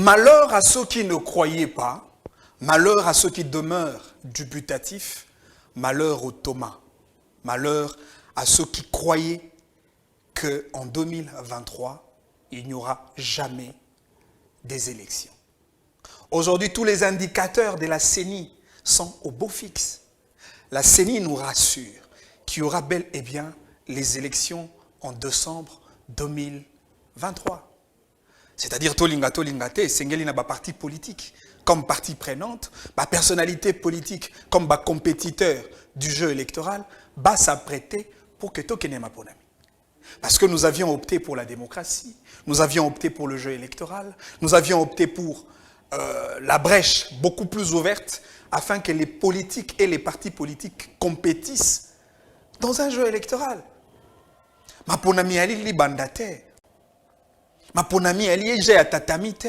Malheur à ceux qui ne croyaient pas, malheur à ceux qui demeurent dubitatifs, malheur aux Thomas, malheur à ceux qui croyaient qu'en 2023, il n'y aura jamais des élections. Aujourd'hui, tous les indicateurs de la CENI sont au beau fixe. La CENI nous rassure qu'il y aura bel et bien les élections en décembre 2023. C'est-à-dire, Tolingate, Sengeli n'a pas parti politique comme partie prenante, ma personnalité politique comme ma compétiteur du jeu électoral, va s'apprêter pour que Tokene Maponami. Parce que nous avions opté pour la démocratie, nous avions opté pour le jeu électoral, nous avions opté pour la brèche beaucoup plus ouverte afin que les politiques et les partis politiques compétissent dans un jeu électoral. Maponami ali libandate. Maponami ali j'ai atatamite.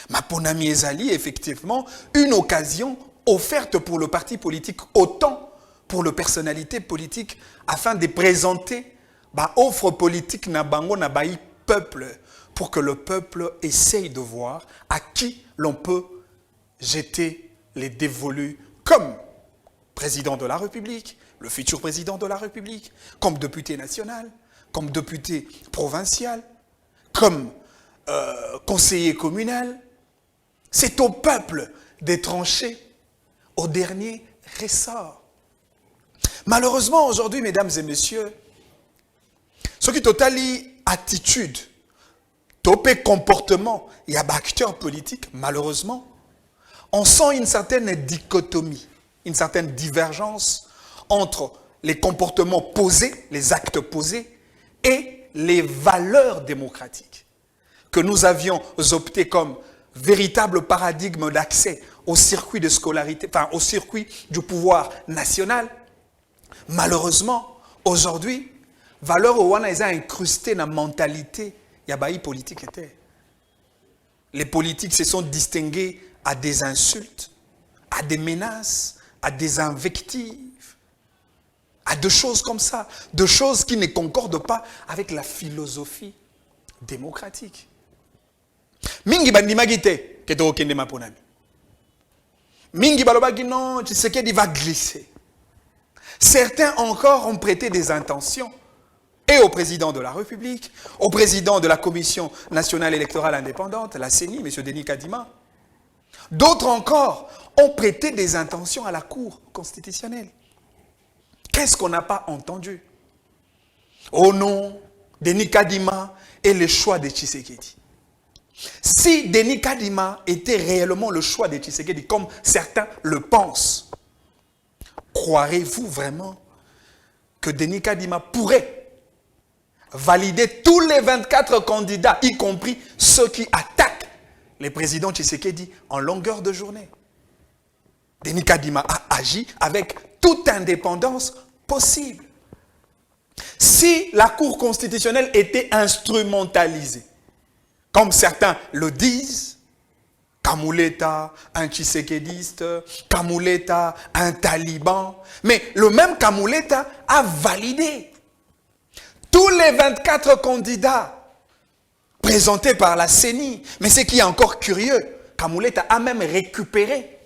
Maponami ezali effectivement une occasion offerte pour le parti politique autant pour le personnalité politique afin de présenter offre politique na bango na baï peuple pour que le peuple essaye de voir à qui l'on peut jeter les dévolus comme président de la République, le futur président de la République, comme député national, comme député provincial, comme conseiller communal. C'est au peuple de trancher au dernier ressort. Malheureusement, aujourd'hui, mesdames et messieurs, ce qui totali attitude, topé comportement, il y a des acteurs politiques, malheureusement, on sent une certaine dichotomie, une certaine divergence entre les comportements posés, les actes posés, et les valeurs démocratiques que nous avions opté comme véritable paradigme d'accès au circuit de scolarité, enfin au circuit du pouvoir national. Malheureusement, aujourd'hui, valeur ouana est incrustée dans la mentalité yabaï politique était. Les politiques se sont distingués à des insultes, à des menaces, à des invectives, à des choses comme ça, de choses qui ne concordent pas avec la philosophie démocratique. Mingi bandimagite que to okende maponami. Mingi balobaki non, Tshisekedi va glisser. Certains encore ont prêté des intentions et au président de la République, au président de la Commission nationale électorale indépendante, la CENI, M. Denis Kadima. D'autres encore ont prêté des intentions à la Cour constitutionnelle. Qu'est-ce qu'on n'a pas entendu? Au nom de Denis Kadima et le choix de Tshisekedi. Si Denis Kadima était réellement le choix de Tshisekedi, comme certains le pensent, croirez-vous vraiment que Denis Kadima pourrait valider tous les 24 candidats, y compris ceux qui attaquent le président Tshisekedi en longueur de journée? Denis Kadima a agi avec toute indépendance possible. Si la Cour constitutionnelle était instrumentalisée, comme certains le disent, Kamuleta, un Tshisekediste, Kamuleta, un taliban, mais le même Kamuleta a validé tous les 24 candidats présentés par la CENI. Mais ce qui est encore curieux, Kamuleta a même récupéré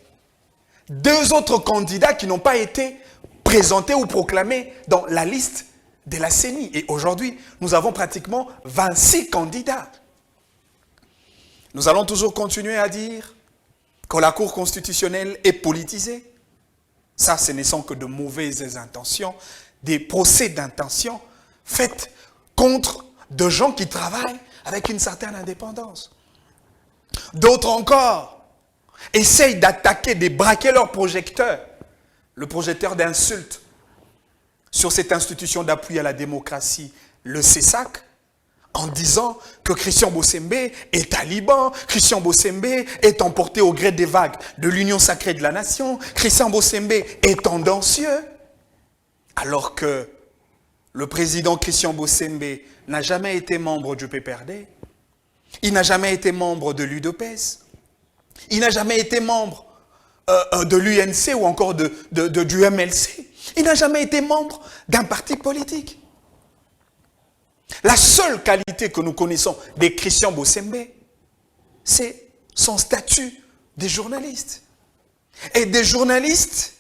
2 autres candidats qui n'ont pas été présentés ou proclamés dans la liste de la CENI. Et aujourd'hui, nous avons pratiquement 26 candidats. Nous allons toujours continuer à dire que la Cour constitutionnelle est politisée. Ça, ce ne sont que de mauvaises intentions, des procès d'intention faits contre de gens qui travaillent avec une certaine indépendance. D'autres encore essayent d'attaquer, de braquer leur projecteur, le projecteur d'insultes sur cette institution d'appui à la démocratie, le CESAC, en disant que Christian Bossembe est taliban, Christian Bossembe est emporté au gré des vagues de l'Union sacrée de la nation, Christian Bossembe est tendancieux, alors que le président Christian Bossembe n'a jamais été membre du PPRD, il n'a jamais été membre de l'UDPS, il n'a jamais été membre de l'UNC ou encore du MLC, il n'a jamais été membre d'un parti politique. La seule qualité que nous connaissons de Christian Bossembe, c'est son statut des journalistes. Et des journalistes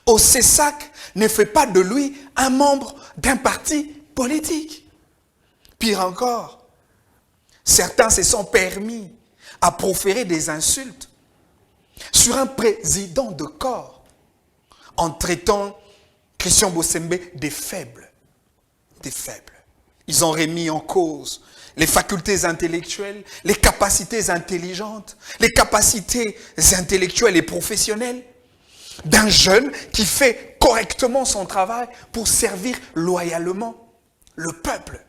au CESAC ne fait pas de lui un membre d'un parti politique. Pire encore, certains se sont permis à proférer des insultes sur un président de corps en traitant Christian Bossembe des faibles. Des faibles. Ils ont remis en cause les facultés intellectuelles, les capacités intelligentes, les capacités intellectuelles et professionnelles d'un jeune qui fait correctement son travail pour servir loyalement le peuple.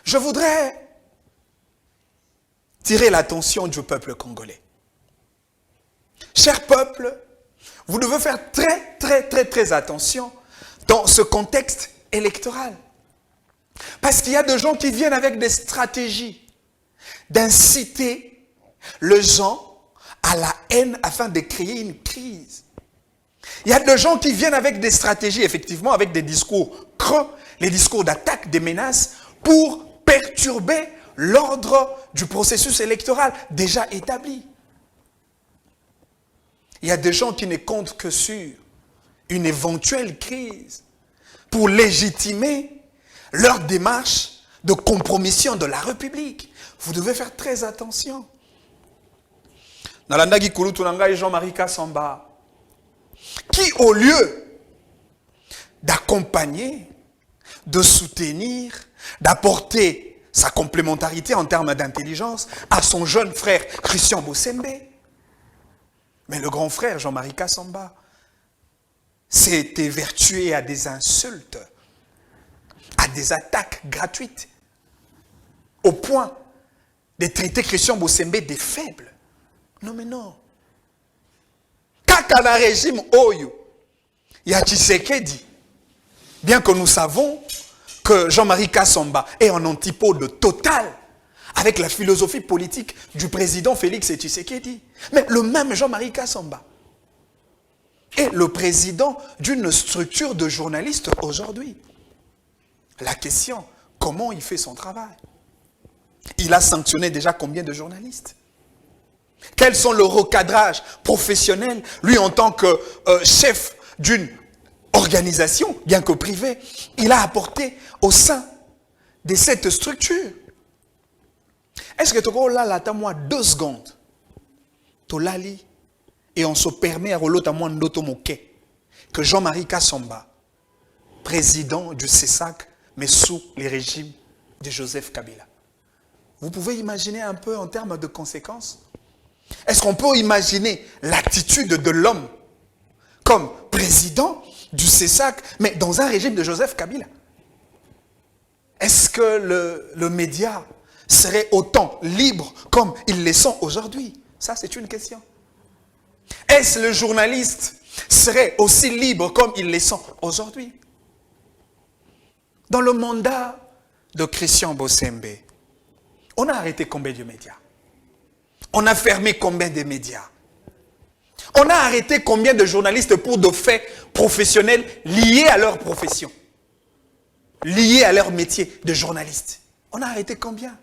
Je voudrais tirer l'attention du peuple congolais. Cher peuple, vous devez faire très attention dans ce contexte électoral. Parce qu'il y a des gens qui viennent avec des stratégies d'inciter les gens à la haine afin de créer une crise. Il y a des gens qui viennent avec des stratégies, effectivement, avec des discours creux, les discours d'attaque, des menaces, pour perturber l'ordre du processus électoral déjà établi. Il y a des gens qui ne comptent que sur une éventuelle crise pour légitimer leur démarche de compromission de la République. Vous devez faire très attention. Nalandagi Kulutunanga et Jean-Marie Kassamba, qui au lieu d'accompagner, de soutenir, d'apporter sa complémentarité en termes d'intelligence à son jeune frère Christian Bossembe, mais le grand frère Jean-Marie Kassamba s'est évertué à des insultes, à des attaques gratuites, au point de traiter Christian Bossembe des faibles. Non mais non. Kaka na régime Oyo, il y a Tshisekedi, bien que nous savons que Jean-Marie Kassamba est en antipode total avec la philosophie politique du président Félix Tshisekedi. Mais le même Jean-Marie Kassamba est le président d'une structure de journalistes aujourd'hui. La question, comment il fait son travail? Il a sanctionné déjà combien de journalistes? Quels sont le recadrage professionnel, lui en tant que chef d'une organisation, bien que privée, il a apporté au sein de cette structure? Est-ce que tu as moi 2 secondes? Tu l'as lu et on se permet à l'autre moi que Jean-Marie Kassamba, président du CESAC, mais sous les régimes de Joseph Kabila. Vous pouvez imaginer un peu en termes de conséquences? Est-ce qu'on peut imaginer l'attitude de l'homme comme président du CESAC, mais dans un régime de Joseph Kabila? Est-ce que le média serait autant libre comme ils le sont aujourd'hui? Ça, c'est une question. Est-ce le journaliste serait aussi libre comme ils le sont aujourd'hui? Dans le mandat de Christian Bossembe, on a arrêté combien de médias? On a fermé combien de médias? On a arrêté combien de journalistes pour de faits professionnels liés à leur profession, liés à leur métier de journaliste? On a arrêté combien?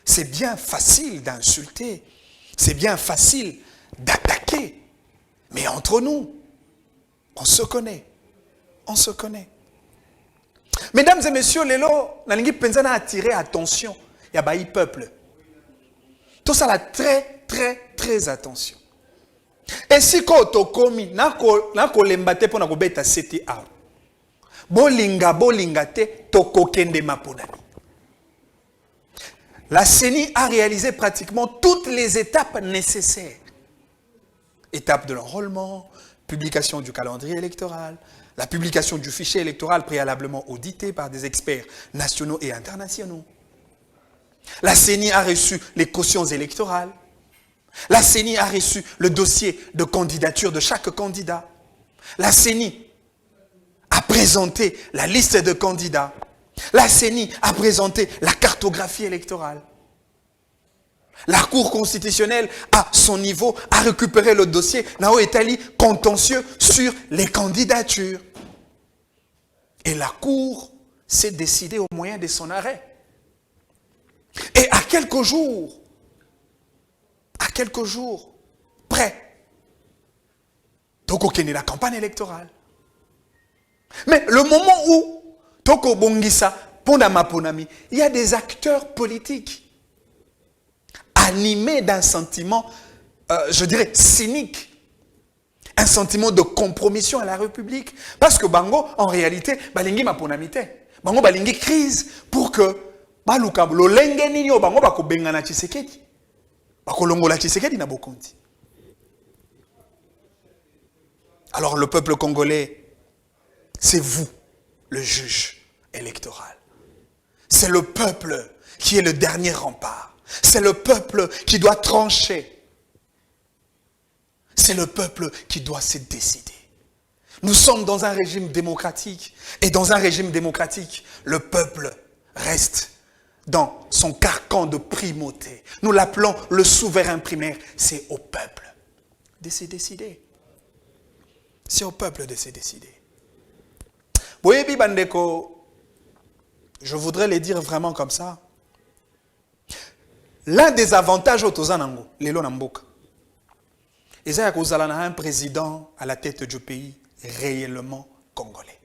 C'est bien facile d'insulter, c'est bien facile d'attaquer, mais entre nous, on se connaît, on se connaît. Mesdames et messieurs, Lelo, Nalingi Penzana a attiré attention. Il y a baï peuple. Tout ça a très attention. Et si koto komi, nako lembate po nako beta CTA. Bolinga te toko kende maponani. La CENI a réalisé pratiquement toutes les étapes nécessaires. Étape de l'enrôlement, publication du calendrier électoral, la publication du fichier électoral préalablement audité par des experts nationaux et internationaux. La CENI a reçu les cautions électorales. La CENI a reçu le dossier de candidature de chaque candidat. La CENI a présenté la liste de candidats. La CENI a présenté la cartographie électorale. La Cour constitutionnelle, à son niveau, a récupéré le dossier Nao Etali contentieux sur les candidatures. Et la Cour s'est décidée au moyen de son arrêt Et à quelques jours près, Toko Kene la campagne électorale. Mais le moment où Toko Bongisa, Pondama Ponami, il y a des acteurs politiques animés d'un sentiment, je dirais, cynique. Un sentiment de compromission à la République. Parce que Bango, en réalité, Balingi Maponamite. Bango Balingi crise pour que Baluka, lo lenge ninyo, Bango Bako Bengana Tshisekedi. Bako Longola Tshisekedi na Bokonti. Alors le peuple congolais, c'est vous, le juge électoral. C'est le peuple qui est le dernier rempart. C'est le peuple qui doit trancher. C'est le peuple qui doit se décider. Nous sommes dans un régime démocratique. Et dans un régime démocratique, le peuple reste dans son carcan de primauté. Nous l'appelons le souverain primaire. C'est au peuple de se décider. C'est au peuple de se décider. Boyebi Bandeko, je voudrais les dire vraiment comme ça. L'un des avantages au Tozanango, Lelo Namboka, et un président à la tête du pays réellement congolais.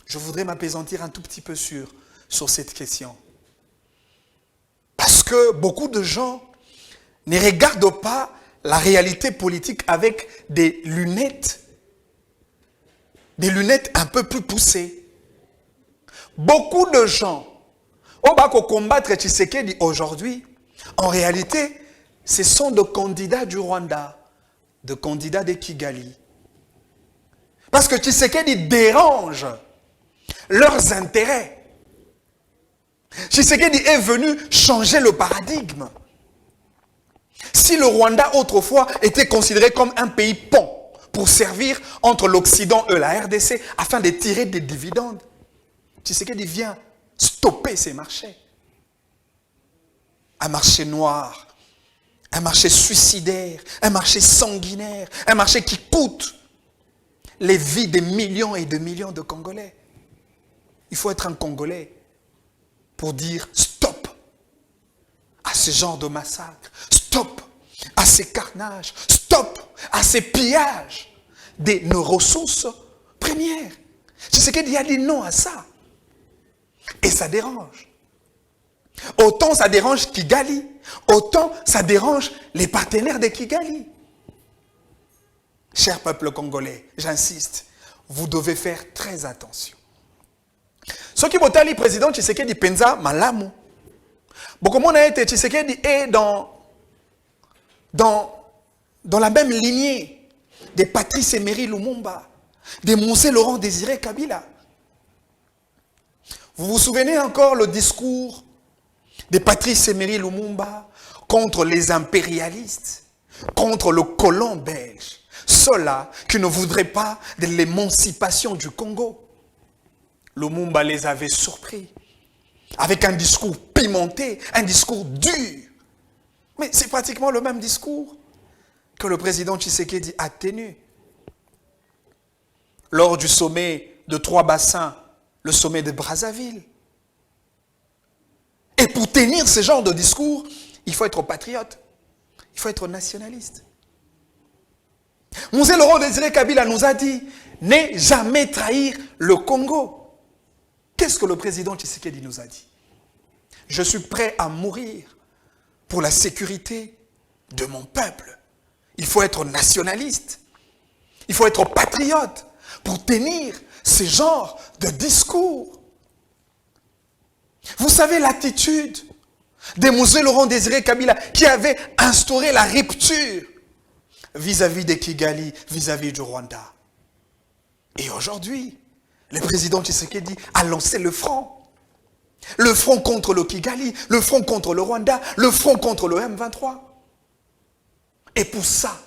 Je voudrais m'apaisantir un tout petit peu sur cette question. Parce que beaucoup de gens ne regardent pas la réalité politique avec des lunettes un peu plus poussées. Beaucoup de gens, au bas qu'on combattre Tshisekedi aujourd'hui, en réalité, ce sont des candidats du Rwanda, des candidats de Kigali. Parce que Tshisekedi dérange leurs intérêts. Tshisekedi est venu changer le paradigme. Si le Rwanda autrefois était considéré comme un pays pont pour servir entre l'Occident et la RDC afin de tirer des dividendes, Tshisekedi vient stopper ces marchés. Un marché noir, un marché suicidaire, un marché sanguinaire, un marché qui coûte les vies de millions et de millions de Congolais. Il faut être un Congolais pour dire stop à ce genre de massacre, stop à ces carnages, stop à ces pillages de nos ressources premières. C'est ce qu'il y a dit non à ça. Et ça dérange. Autant ça dérange Kigali, autant ça dérange les partenaires de Kigali. Cher peuple congolais, j'insiste, vous devez faire très attention. Ce qui est président Tshisekedi Penza Malamu. Beaucoup de monde a été Tshisekedi est dans la même lignée de Patrice Emery Lumumba, de Monsé Laurent Désiré Kabila. Vous vous souvenez encore le discours de Patrice Emery Lumumba contre les impérialistes, contre le colon belge, ceux-là qui ne voudraient pas de l'émancipation du Congo. Lumumba les avait surpris avec un discours pimenté, un discours dur. Mais c'est pratiquement le même discours que le président Tshisekedi a tenu lors du sommet de Trois Bassins, le sommet de Brazzaville. Et pour tenir ce genre de discours, il faut être patriote, il faut être nationaliste. Monsé Laurent Désiré Kabila nous a dit, ne jamais trahir le Congo. Qu'est-ce que le président Tshisekedi nous a dit? Je suis prêt à mourir pour la sécurité de mon peuple. Il faut être nationaliste. Il faut être patriote pour tenir ce genre de discours. Vous savez l'attitude de Monsé Laurent Désiré Kabila qui avait instauré la rupture vis-à-vis de Kigali, vis-à-vis du Rwanda. Et aujourd'hui, le président Tshisekedi a lancé le front. Le front contre le Kigali, le front contre le Rwanda, le front contre le M23. Et pour ça,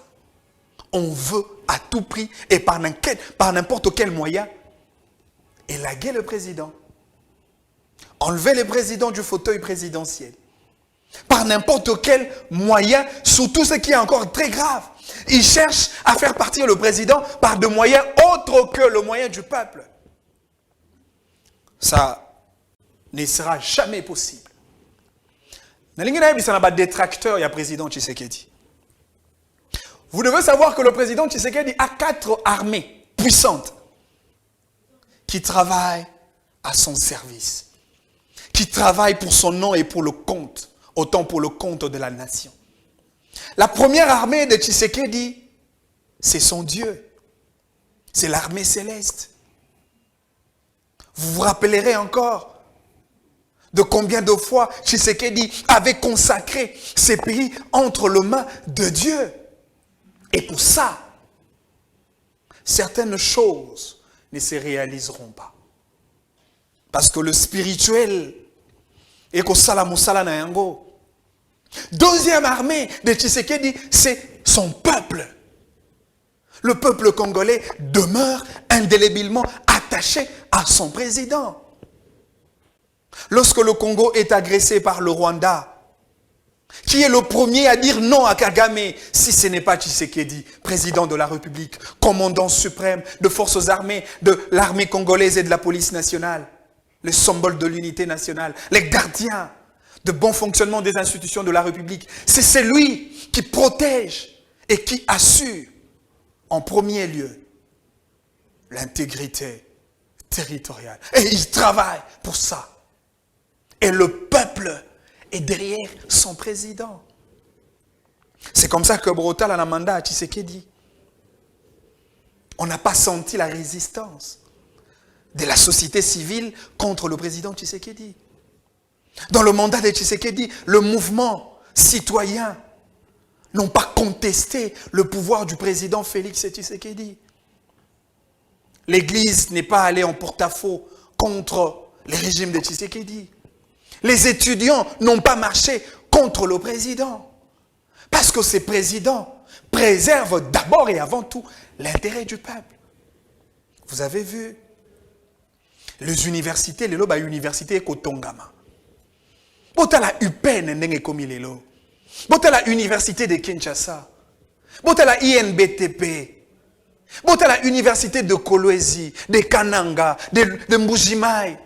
on veut à tout prix et par n'importe quel moyen élaguer le président. Enlever le président du fauteuil présidentiel. Par n'importe quel moyen, surtout ce qui est encore très grave. Ils cherchent à faire partir le président par des moyens autres que le moyen du peuple. Ça ne sera jamais possible. Nalingi na yebisa na ba détracteur ya président Tshisekedi. Vous devez savoir que le président Tshisekedi a 4 armées puissantes qui travaillent à son service, qui travaillent pour son nom et pour le compte, autant pour le compte de la nation. La première armée de Tshisekedi, c'est son Dieu. C'est l'armée céleste. Vous vous rappellerez encore de combien de fois Tshisekedi avait consacré ces pays entre les mains de Dieu. Et pour ça, certaines choses ne se réaliseront pas. Parce que le spirituel est qu'au salamoussala na yango. Deuxième armée de Tshisekedi, c'est son peuple. Le peuple congolais demeure indéléblement attaché à son président. Lorsque le Congo est agressé par le Rwanda, qui est le premier à dire non à Kagame, si ce n'est pas Tshisekedi, président de la République, commandant suprême de forces armées, de l'armée congolaise et de la police nationale, le symbole de l'unité nationale, les gardiens de bon fonctionnement des institutions de la République. C'est celui qui protège et qui assure en premier lieu l'intégrité territoriale. Et il travaille pour ça. Et le peuple est derrière son président. C'est comme ça que Brotal a demandé à Tshisekedi. On n'a pas senti la résistance de la société civile contre le président Tshisekedi. Dans le mandat de Tshisekedi, le mouvement citoyen n'ont pas contesté le pouvoir du président Félix Tshisekedi. L'Église n'est pas allée en porte-à-faux contre le régime de Tshisekedi. Les étudiants n'ont pas marché contre le président. Parce que ce président préserve d'abord et avant tout l'intérêt du peuple. Vous avez vu les universités, les loba université Kotongama. Bota la UPEN ndenge komi lelo. Bota la université de Kinshasa. Bota la INBTP. Bota la université de Kolwezi, de Kananga, de Mbujimai.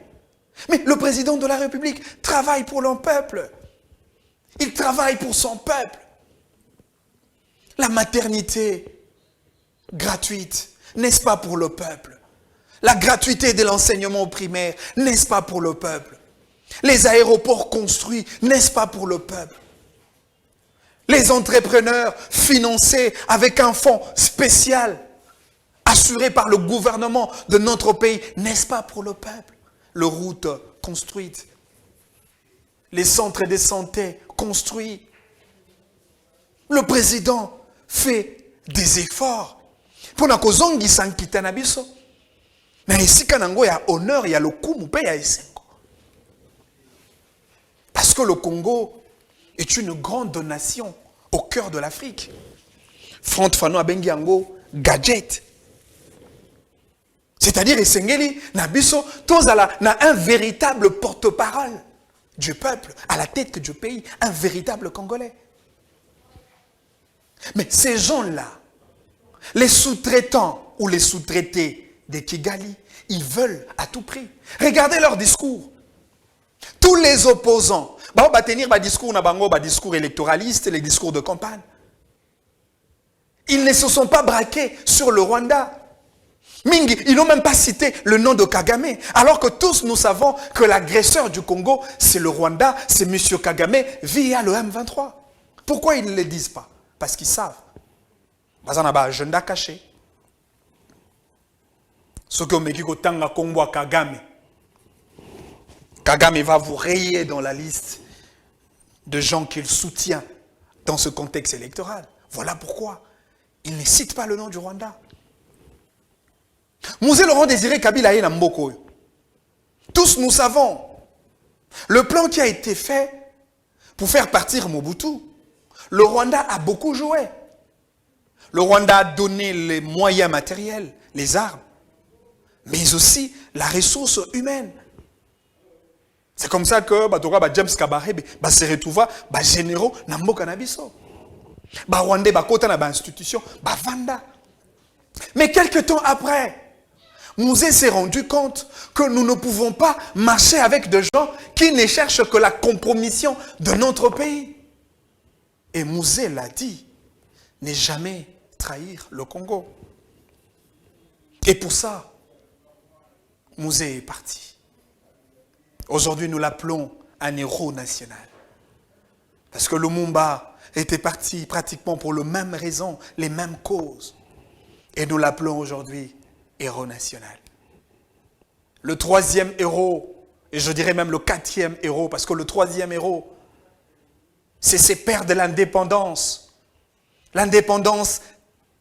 Mais le président de la République travaille pour le peuple. Il travaille pour son peuple. La maternité gratuite, n'est-ce pas pour le peuple? La gratuité de l'enseignement primaire, n'est-ce pas pour le peuple? Les aéroports construits, n'est-ce pas pour le peuple? Les entrepreneurs financés avec un fonds spécial assuré par le gouvernement de notre pays, n'est-ce pas pour le peuple? Les routes construites, les centres de santé construits. Le président fait des efforts. Pour na kozongi sankita na biso, na esika nango ya honneur ya lokumu pe ya esengo. Parce que le Congo est une grande nation au cœur de l'Afrique. Front Fano abengi yango gadget. C'est-à-dire, Esengeli, Nabiso, Tozala, n'a un véritable porte-parole du peuple, à la tête du pays, un véritable Congolais. Mais ces gens-là, les sous-traitants ou les sous-traités de Kigali, ils veulent à tout prix. Regardez leur discours. Tous les opposants, on va tenir un discours électoraliste, les discours de campagne. Ils ne se sont pas braqués sur le Rwanda. Mingi, ils n'ont même pas cité le nom de Kagame, alors que tous nous savons que l'agresseur du Congo, c'est le Rwanda, c'est M. Kagame via le M23. Pourquoi ils ne le disent pas? Parce qu'ils savent. Ils ont un agenda caché. Ce que Mekiko Congo Kagame, Kagame va vous rayer dans la liste de gens qu'il soutient dans ce contexte électoral. Voilà pourquoi il ne cite pas le nom du Rwanda. Mouzé Laurent Désiré Kabila est Mboko. Tous nous savons le plan qui a été fait pour faire partir Mobutu. Le Rwanda a beaucoup joué. Le Rwanda a donné les moyens matériels, les armes, mais aussi la ressource humaine. C'est comme ça que James Kabarebe se retrouva généraux na mboka na biso. Rwanda bakota na institution vanda. Mais quelques temps après, Mouzé s'est rendu compte que nous ne pouvons pas marcher avec des gens qui ne cherchent que la compromission de notre pays. Et Mouzé l'a dit, ne jamais trahir le Congo. Et pour ça, Mouzé est parti. Aujourd'hui, nous l'appelons un héros national. Parce que Lumumba était parti pratiquement pour les mêmes raisons, les mêmes causes. Et nous l'appelons aujourd'hui héros national. Le troisième héros, et je dirais même le quatrième héros, parce que le troisième héros, c'est ces pères de l'indépendance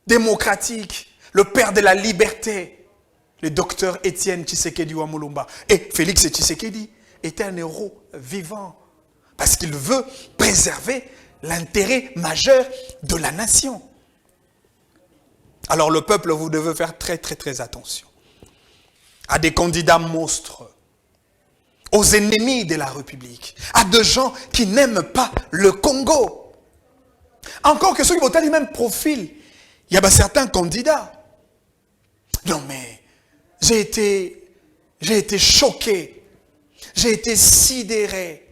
démocratique, le père de la liberté, le docteur Étienne Tshisekedi Wamulumba. Et Félix Tshisekedi était un héros vivant, parce qu'il veut préserver l'intérêt majeur de la nation. Alors le peuple, vous devez faire très très très attention à des candidats monstres, aux ennemis de la République, à des gens qui n'aiment pas le Congo. Encore que ceux qui vont avoir le même profil, il y a certains candidats. Non mais, j'ai été choqué, j'ai été sidéré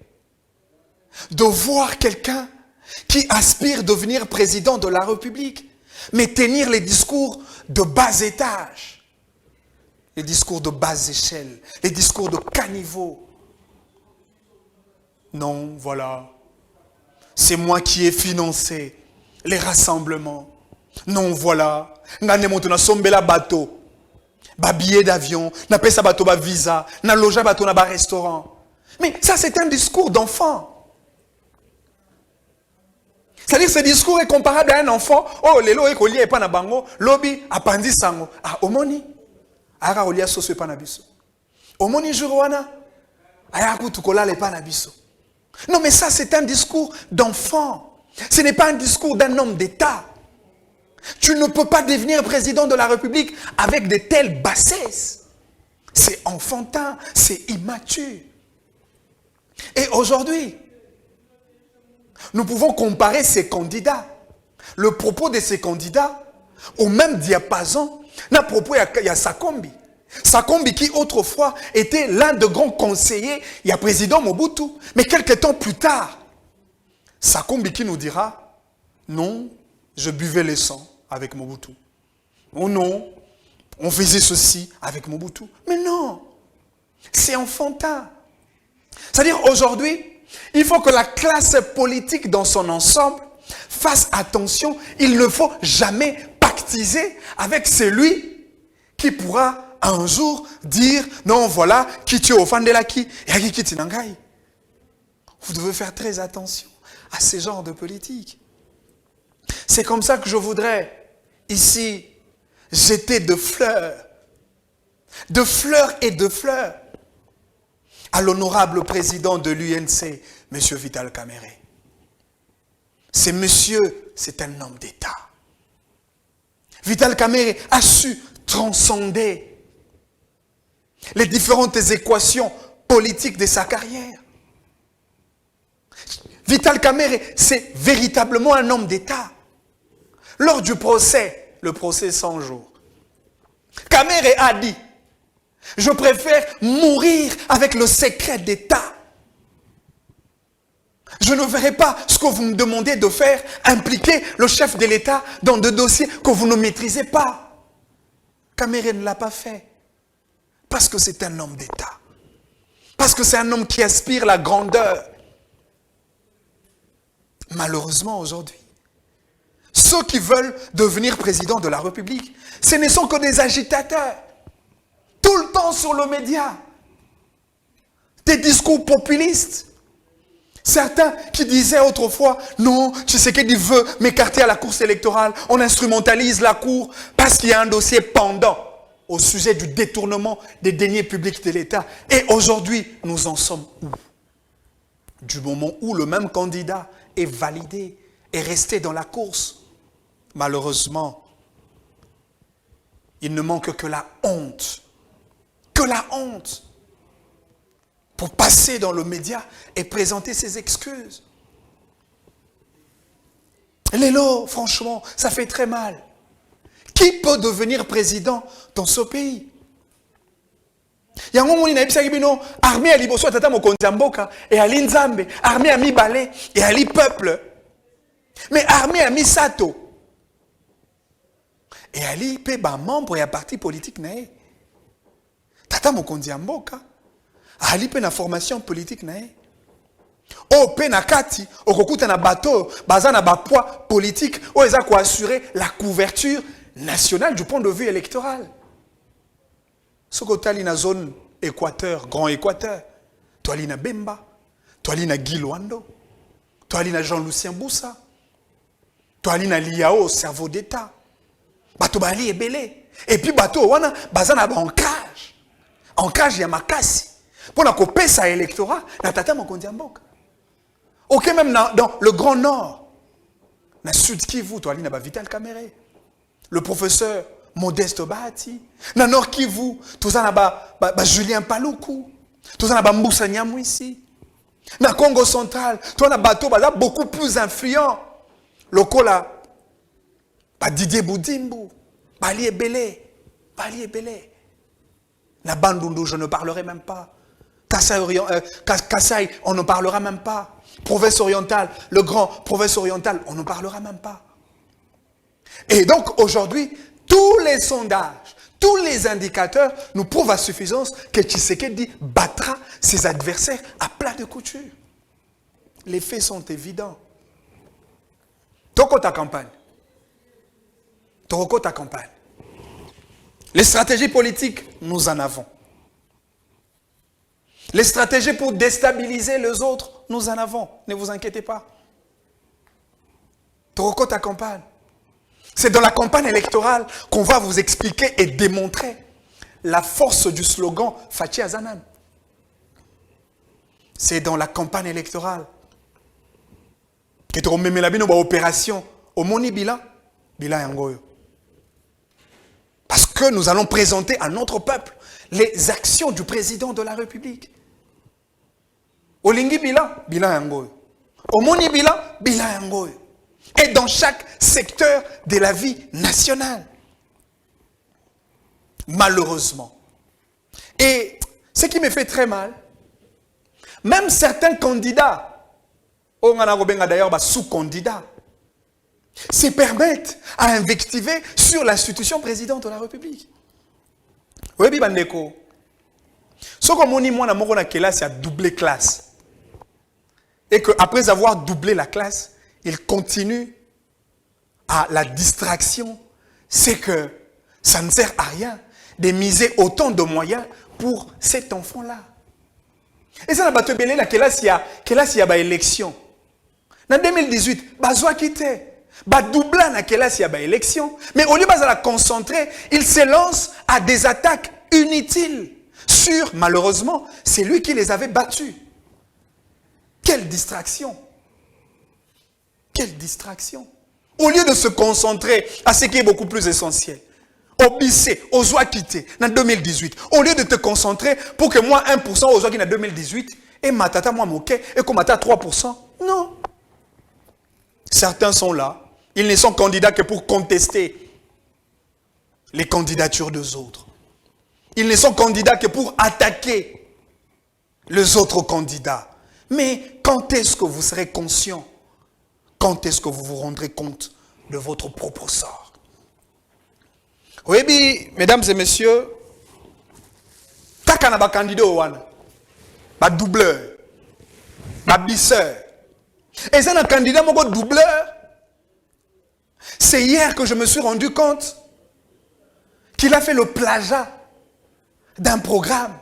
de voir quelqu'un qui aspire à devenir président de la République, mais tenir les discours de bas étage, les discours de basse échelle, les discours de caniveau. Non, voilà, c'est moi qui ai financé les rassemblements. Non, voilà, ngane moto na sombela bateau, ba billet d'avion, na pesa bateau ba visa, na loja bateau na ba restaurant. Mais ça, c'est un discours d'enfant. C'est-à-dire que ce discours est comparable à un enfant. Oh, lelo e kolia e pa na bango, lobi apandi sango. Ah, omoni? Ara olia soso e pa na biso. Omoni jour wana? Aya kutu kola le pa na biso. Non, mais ça, c'est un discours d'enfant. Ce n'est pas un discours d'un homme d'État. Tu ne peux pas devenir président de la République avec de telles bassesses. C'est enfantin, c'est immature. Et aujourd'hui, nous pouvons comparer ces candidats, le propos de ces candidats, au même diapason, n'a propos il y a Sakombi. Sakombi qui autrefois était l'un des grands conseillers, il y a président Mobutu. Mais quelques temps plus tard, Sakombi qui nous dira, non, je buvais le sang avec Mobutu. Oh non, on faisait ceci avec Mobutu. Mais non, c'est enfantin. C'est-à-dire aujourd'hui, il faut que la classe politique dans son ensemble fasse attention. Il ne faut jamais pactiser avec celui qui pourra un jour dire non, voilà, qui tu offendes la qui et qui tu n'engaille. Vous devez faire très attention à ce genre de politique. C'est comme ça que je voudrais ici jeter de fleurs et de fleurs à l'honorable président de l'UNC, M. Vital Kamerhe. C'est monsieur, c'est un homme d'État. Vital Kamerhe a su transcender les différentes équations politiques de sa carrière. Vital Kamerhe, c'est véritablement un homme d'État. Lors du procès, le procès 100 jours, Kamerhe a dit: je préfère mourir avec le secret d'État. Je ne verrai pas ce que vous me demandez de faire, impliquer le chef de l'État dans des dossiers que vous ne maîtrisez pas. Kamerhe ne l'a pas fait. Parce que c'est un homme d'État. Parce que c'est un homme qui aspire la grandeur. Malheureusement aujourd'hui, ceux qui veulent devenir président de la République, ce ne sont que des agitateurs. Tout le temps sur le média. Des discours populistes. Certains qui disaient autrefois, non, Tshisekedi veut m'écarter à la course électorale. On instrumentalise la cour parce qu'il y a un dossier pendant au sujet du détournement des deniers publics de l'État. Et aujourd'hui, nous en sommes où? Du moment où le même candidat est validé, est resté dans la course. Malheureusement, il ne manque que la honte. Que la honte. Pour passer dans le média et présenter ses excuses. Lélo, franchement, ça fait très mal. Qui peut devenir président dans ce pays? Yango moni na ebisaki bino armée ya liboso tata mokonzi ya mboka et ali nzambe, armée ya mibale et ali peuple. Mais armée ya misato et ali pe ba membre ya parti politique na ye. Tata mokonzi ya mboka ali pe na formation politique na ye. O pe na kati okokuta na bateau baza na ba poids politique o eza ko assurer la couverture nationale du point de vue électoral. Sokotali na zone Équateur, Grand Équateur, toali na Bemba, toali na Guy Luando, toali na Jean-Lucien Boussa, toali na Liao, cerveau d'État. Bato bali ebele. Et puis bato wana bazana ba ancrage. Ancrage ya makasi. Pour na kopesa électorat na tata mokonzi ya mboka. Ok, même dans le Grand Nord, na Sud Kivu, toali na ba Vital Kamerhe. Le professeur Modeste Bahati. Na Nord Kivu, tout ça na ba Julien Paluku. Tout ça na ba Moussa Nyamwisi. Na Congo central, tout na bateau baza beaucoup plus influent. Lokola ba Didier Boudimbu, Bali Ebele, Bali Ebele. Na Bandundu, je ne parlerai même pas. Kassai, on ne parlera même pas. Province orientale, le grand province orientale, on ne parlera même pas. Et donc aujourd'hui, tous les sondages, tous les indicateurs nous prouvent à suffisance que Tshisekedi battra ses adversaires à plat de couture. Les faits sont évidents. Toko ta campagne. Toko ta campagne. Les stratégies politiques, nous en avons. Les stratégies pour déstabiliser les autres, nous en avons. Ne vous inquiétez pas. Toko ta campagne. C'est dans la campagne électorale qu'on va vous expliquer et démontrer la force du slogan Fachi Azanan. C'est dans la campagne électorale que tu remets la bino ba opération au moni bilan yangoyo. Parce que nous allons présenter à notre peuple les actions du président de la République. Olingi bilan yangoyo. Au moni bilan yangoyo. Et dans chaque secteur de la vie nationale. Malheureusement. Et ce qui me fait très mal, même certains candidats, on a d'ailleurs sous-candidats, se permettent à invectiver sur l'institution présidente de la République. Oui, Bibandeko. Ce que mon moi na classe a doublé classe. Et qu'après avoir doublé la classe, il continue à la distraction. C'est que ça ne sert à rien de miser autant de moyens pour cet enfant-là. Et ça n'a pas te belé la classe il y a élection. En 2018, bazwa quitté. Ba doubla na classe il y a élection. Mais au lieu de la concentrer, il se lance à des attaques inutiles sur, malheureusement, c'est lui qui les avait battus. Quelle distraction! Quelle distraction! Au lieu de se concentrer à ce qui est beaucoup plus essentiel, au Bissé, aux oies quittées, en 2018, au lieu de te concentrer pour que moi 1% aux oies qui en 2018, et ma tata moi moqué, et comme ma tata 3%, non. Certains sont là, ils ne sont candidats que pour contester les candidatures des autres. Ils ne sont candidats que pour attaquer les autres candidats. Mais quand est-ce que vous serez conscient? Quand est-ce que vous vous rendrez compte de votre propre sort? Oui, bien, mesdames et messieurs, takana ba candidat wana, ba doubleur, ba bisseur. Et c'est un candidat mon doubleur. C'est hier que je me suis rendu compte qu'il a fait le plagiat d'un programme.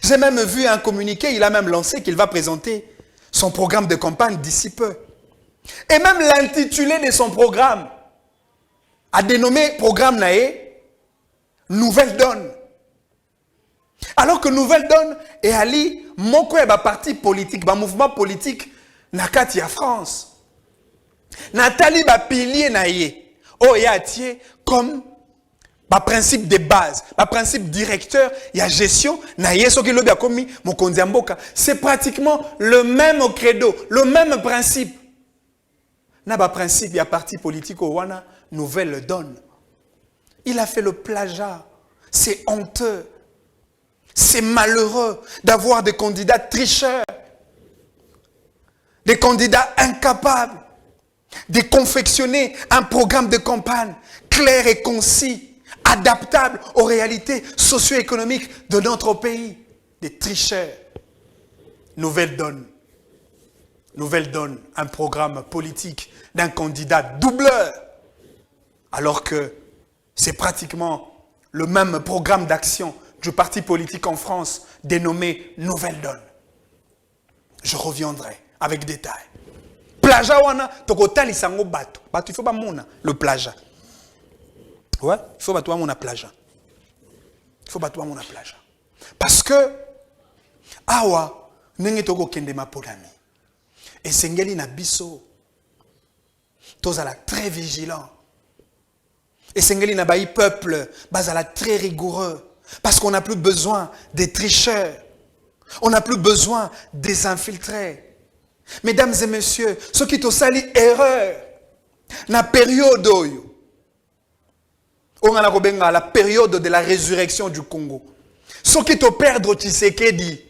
J'ai même vu un communiqué, il a même lancé qu'il va présenter son programme de campagne d'ici peu. Et même l'intitulé de son programme a dénommé programme Naé Nouvelle Donne. Alors que Nouvelle Donne est allé moko ya ba parti politique, ba mouvement politique na kati ya France. Nathalie ba pilier naé o ya tie comme ba principe de base, ba principe directeur, il y a gestion naé so ki lobi akomi mokonzi ya mboka. C'est pratiquement le même credo, le même principe. Na ba principe ya parti politique au wana Nouvelle Donne. Il a fait le plagiat. C'est honteux. C'est malheureux d'avoir des candidats tricheurs, des candidats incapables de confectionner un programme de campagne clair et concis, adaptable aux réalités socio-économiques de notre pays. Des tricheurs. Nouvelle donne, un programme politique d'un candidat doubleur, alors que c'est pratiquement le même programme d'action du parti politique en France dénommé Nouvelle Donne. Je reviendrai avec détail. Plaja wana tokotali sango bato. Bato il faut pas mona le plaja. Ouais, il faut bato mona plaja. Il faut bato mona plaja. Parce que awa nenge toko kende mapolami. Et sengeli na biso tozala très vigilant. Et sengeli na bayi peuple bazala très rigoureux. Parce qu'on n'a plus besoin des tricheurs. On n'a plus besoin des infiltrés. Mesdames et messieurs, ceux qui ont sali erreur, la période la période de la résurrection du Congo. Ceux qui ont perdre Tshisekedi,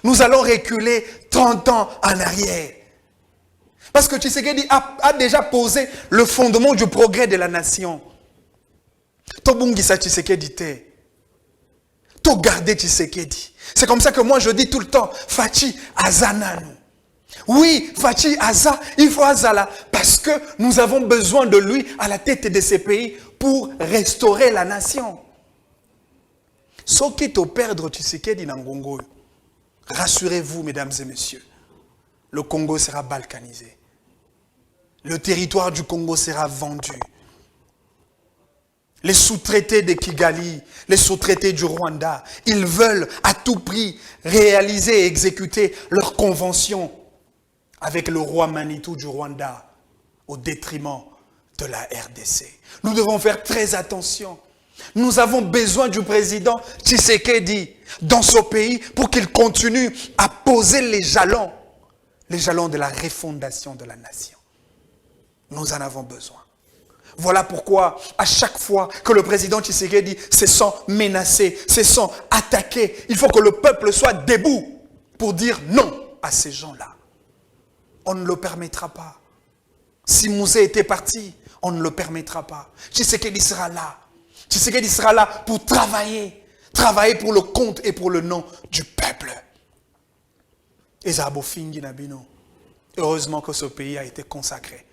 nous allons reculer 30 ans en arrière. Parce que Tshisekedi a déjà posé le fondement du progrès de la nation. Tobungisa Tshisekedi te. To garder Tshisekedi. C'est comme ça que moi je dis tout le temps, Fachi Azananu. Oui, Fachi Aza, il faut Azala, parce que nous avons besoin de lui à la tête de ces pays pour restaurer la nation. Ceux qui te perdre Tshisekedi dans Congo, rassurez-vous mesdames et messieurs, le Congo sera balkanisé. Le territoire du Congo sera vendu. Les sous-traités de Kigali, les sous-traités du Rwanda, ils veulent à tout prix réaliser et exécuter leur convention avec le roi Manitou du Rwanda au détriment de la RDC. Nous devons faire très attention. Nous avons besoin du président Tshisekedi dans ce pays pour qu'il continue à poser les jalons de la refondation de la nation. Nous en avons besoin. Voilà pourquoi, à chaque fois que le président Tshisekedi se sent menacé, se sent attaqué, il faut que le peuple soit debout pour dire non à ces gens-là. On ne le permettra pas. Si Mouzé était parti, on ne le permettra pas. Tshisekedi sera là. Tshisekedi sera là pour travailler. Travailler pour le compte et pour le nom du peuple. Heureusement que ce pays a été consacré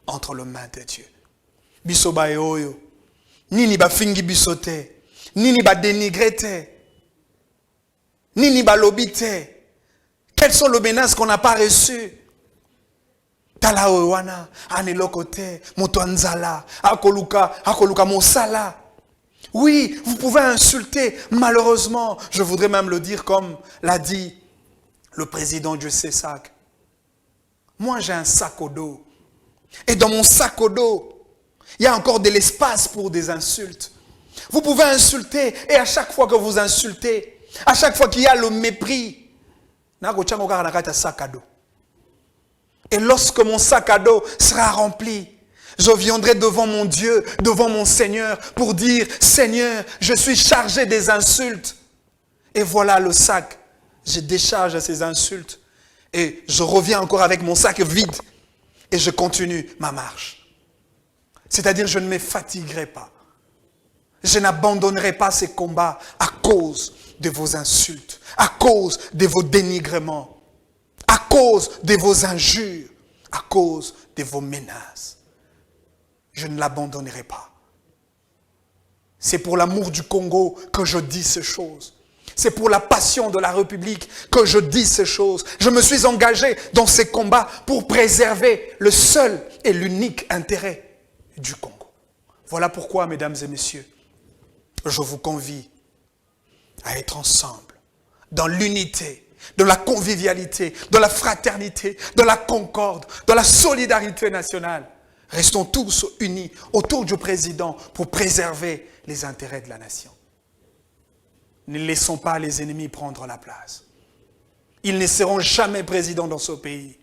entre les mains de Dieu. Biso ba oyo nini ba fingi biso te, nini ba dénigrer te, nini ba lobi te. Quelles sont les menaces qu'on n'a pas reçues? Tala owana aneloko te, moto anzala, akoluka mosala. Oui, vous pouvez insulter, malheureusement, je voudrais même le dire comme l'a dit le président du CESAC. Moi j'ai un sac au dos. Et dans mon sac au dos, il y a encore de l'espace pour des insultes. Vous pouvez insulter, et à chaque fois que vous insultez, à chaque fois qu'il y a le mépris, et lorsque mon sac à dos sera rempli, je viendrai devant mon Dieu, devant mon Seigneur, pour dire, Seigneur, je suis chargé des insultes. Et voilà le sac. Je décharge ces insultes. Et je reviens encore avec mon sac vide. Et je continue ma marche. C'est-à-dire, je ne me fatiguerai pas. Je n'abandonnerai pas ces combats à cause de vos insultes, à cause de vos dénigrements, à cause de vos injures, à cause de vos menaces. Je ne l'abandonnerai pas. C'est pour l'amour du Congo que je dis ces choses. C'est pour la passion de la République que je dis ces choses. Je me suis engagé dans ces combats pour préserver le seul et l'unique intérêt du Congo. Voilà pourquoi, mesdames et messieurs, je vous convie à être ensemble, dans l'unité, dans la convivialité, dans la fraternité, dans la concorde, dans la solidarité nationale. Restons tous unis autour du président pour préserver les intérêts de la nation. Ne laissons pas les ennemis prendre la place. Ils ne seront jamais présidents dans ce pays.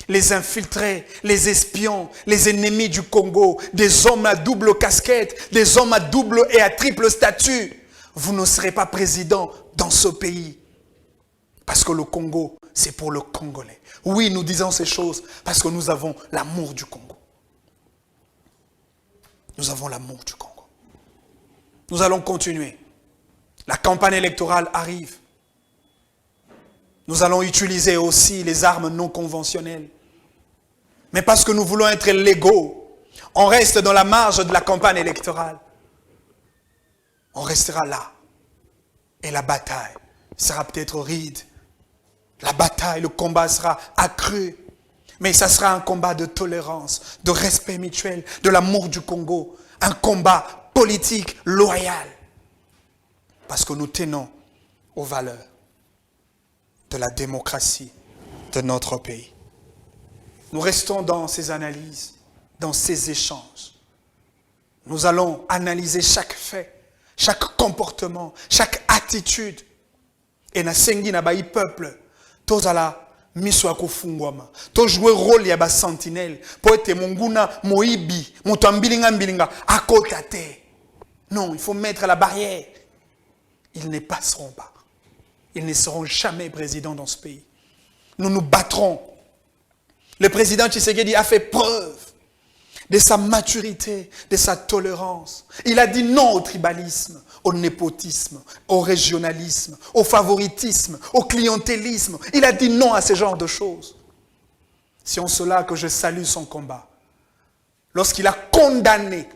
Les infiltrés, les espions, les ennemis du Congo, des hommes à double casquette, des hommes à double et à triple statut, vous ne serez pas président dans ce pays. Parce que le Congo, c'est pour le Congolais. Oui, nous disons ces choses parce que nous avons l'amour du Congo. Nous avons l'amour du Congo. Nous allons continuer. La campagne électorale arrive. Nous allons utiliser aussi les armes non conventionnelles. Mais parce que nous voulons être légaux, on reste dans la marge de la campagne électorale. On restera là. Et la bataille sera peut-être ride. La bataille, le combat sera accru. Mais ça sera un combat de tolérance, de respect mutuel, de l'amour du Congo. Un combat politique loyal. Parce que nous tenons aux valeurs de la démocratie de notre pays. Nous restons dans ces analyses, dans ces échanges. Nous allons analyser chaque fait, chaque comportement, chaque attitude. Et na sengi na bayi peuple, tozala miso akofungwama. To jouer rôle ya ba sentinelle, po ete monguna moibi, moto mbilinga akotate. Non, il faut mettre la barrière. Ils ne passeront pas. Ils ne seront jamais présidents dans ce pays. Nous nous battrons. Le président Tshisekedi a fait preuve de sa maturité, de sa tolérance. Il a dit non au tribalisme, au népotisme, au régionalisme, au favoritisme, au clientélisme. Il a dit non à ce genre de choses. C'est en cela que je salue son combat. Lorsqu'il a condamné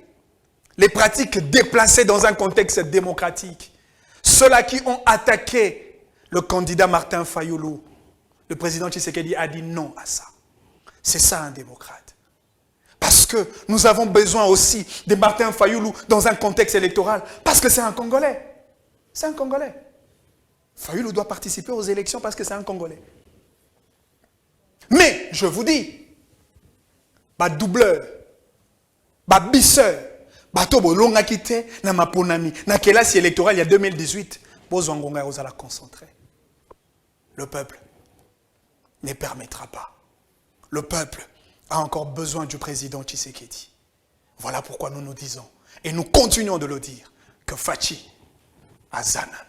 les pratiques déplacées dans un contexte démocratique, ceux-là qui ont attaqué le candidat Martin Fayoulou, le président Tshisekedi a dit non à ça. C'est ça un démocrate. Parce que nous avons besoin aussi de Martin Fayoulou dans un contexte électoral. Parce que c'est un Congolais. C'est un Congolais. Fayoulou doit participer aux élections parce que c'est un Congolais. Mais, je vous dis, ma doubleur, ma bisseur, ma tobo longa kite, na ma ponami, na kelasi électoral il y a 2018, bozwangonga osala concentré. Le peuple ne permettra pas. Le peuple a encore besoin du président Tshisekedi. Voilà pourquoi nous nous disons, et nous continuons de le dire, que Fachi Azana.